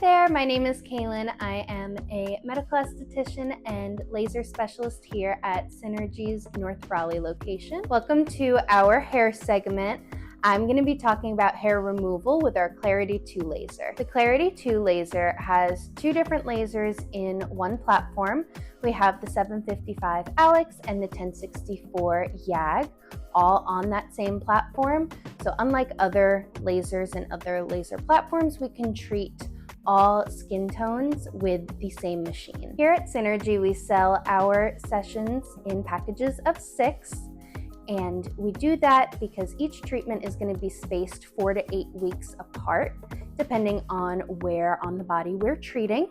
there, my name is Kaylin. I am a medical esthetician and laser specialist here at Synergy's North Raleigh location. Welcome to our hair segment. I'm going to be talking about hair removal with our Clarity 2 laser. The Clarity 2 laser has two different lasers in one platform. We have the 755 Alex and the 1064 YAG, all on that same platform. So unlike other lasers and other laser platforms, we can treat all skin tones with the same machine. Here at Synergy, we sell our sessions in packages of 6. And we do that because each treatment is going to be spaced 4 to 8 weeks apart, depending on where on the body we're treating.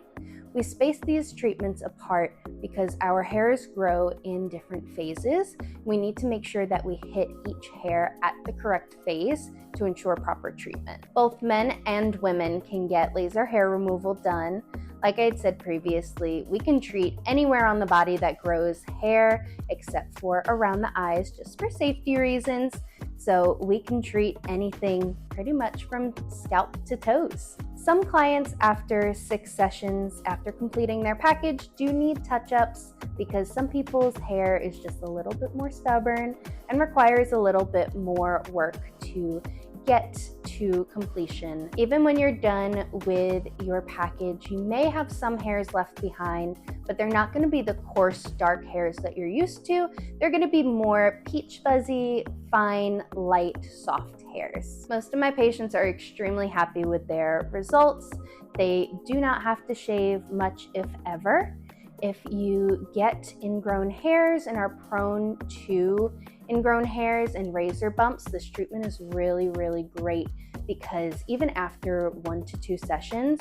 We space these treatments apart because our hairs grow in different phases. We need to make sure that we hit each hair at the correct phase to ensure proper treatment. Both men and women can get laser hair removal done. Like I had said previously, we can treat anywhere on the body that grows hair except for around the eyes, just for safety reasons. So we can treat anything pretty much from scalp to toes. Some clients after 6 sessions, after completing their package, do need touch-ups because some people's hair is just a little bit more stubborn and requires a little bit more work to get to completion. Even when you're done with your package, you may have some hairs left behind, but they're not going to be the coarse, dark hairs that you're used to. They're going to be more peach fuzzy, fine, light, soft hairs. Most of my patients are extremely happy with their results. They do not have to shave much, if ever. If you get ingrown hairs and are prone to ingrown hairs and razor bumps, this treatment is really, really great because even after 1 to 2 sessions,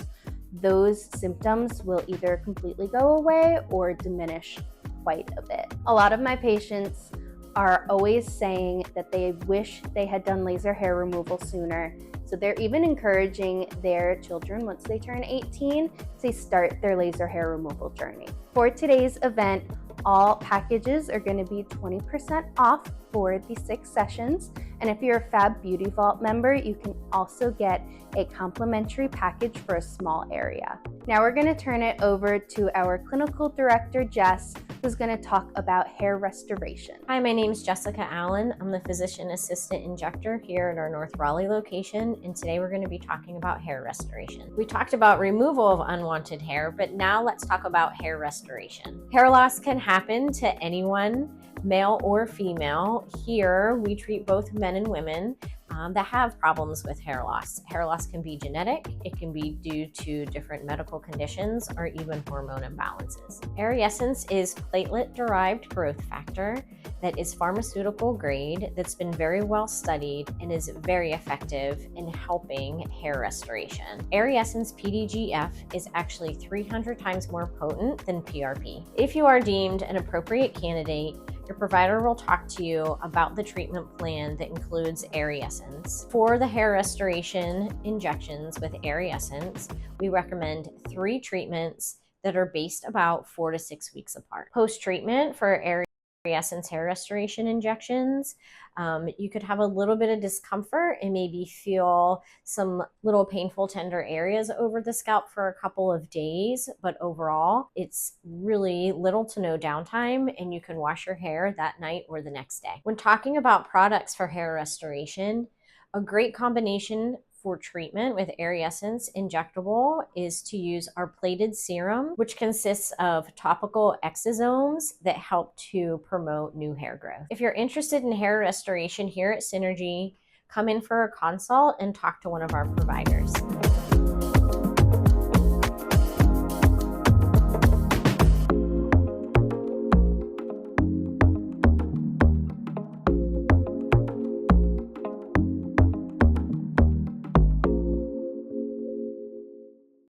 those symptoms will either completely go away or diminish quite a bit. A lot of my patients are always saying that they wish they had done laser hair removal sooner. So they're even encouraging their children, once they turn 18, to start their laser hair removal journey. For today's event, all packages are going to be 20% off for the 6 sessions. And if you're a Fab Beauty Vault member, you can also get a complimentary package for a small area. Now we're going to turn it over to our clinical director, Jess, who's going to talk about hair restoration. Hi, my name is Jessica Allen. I'm the physician assistant injector here at our North Raleigh location, and today we're going to be talking about hair restoration. We talked about removal of unwanted hair, but now let's talk about hair restoration. Hair loss can happen to anyone, male or female. Here, we treat both men and women that have problems with hair loss. Hair loss can be genetic, it can be due to different medical conditions, or even hormone imbalances. Ariescence is platelet-derived growth factor that is pharmaceutical grade, that's been very well studied, and is very effective in helping hair restoration. Ariescence PDGF is actually 300 times more potent than PRP. If you are deemed an appropriate candidate, your provider will talk to you about the treatment plan that includes Ariescence. For the hair restoration injections with Ariescence, we recommend 3 treatments that are based about 4 to 6 weeks apart. Post-treatment for Ariescence hair restoration injections, you could have a little bit of discomfort and maybe feel some little painful tender areas over the scalp for a couple of days, but overall it's really little to no downtime and you can wash your hair that night or the next day. When talking about products for hair restoration, a great combination for treatment with Ariescence injectable is to use our plated serum, which consists of topical exosomes that help to promote new hair growth. If you're interested in hair restoration here at Synergy, come in for a consult and talk to one of our providers.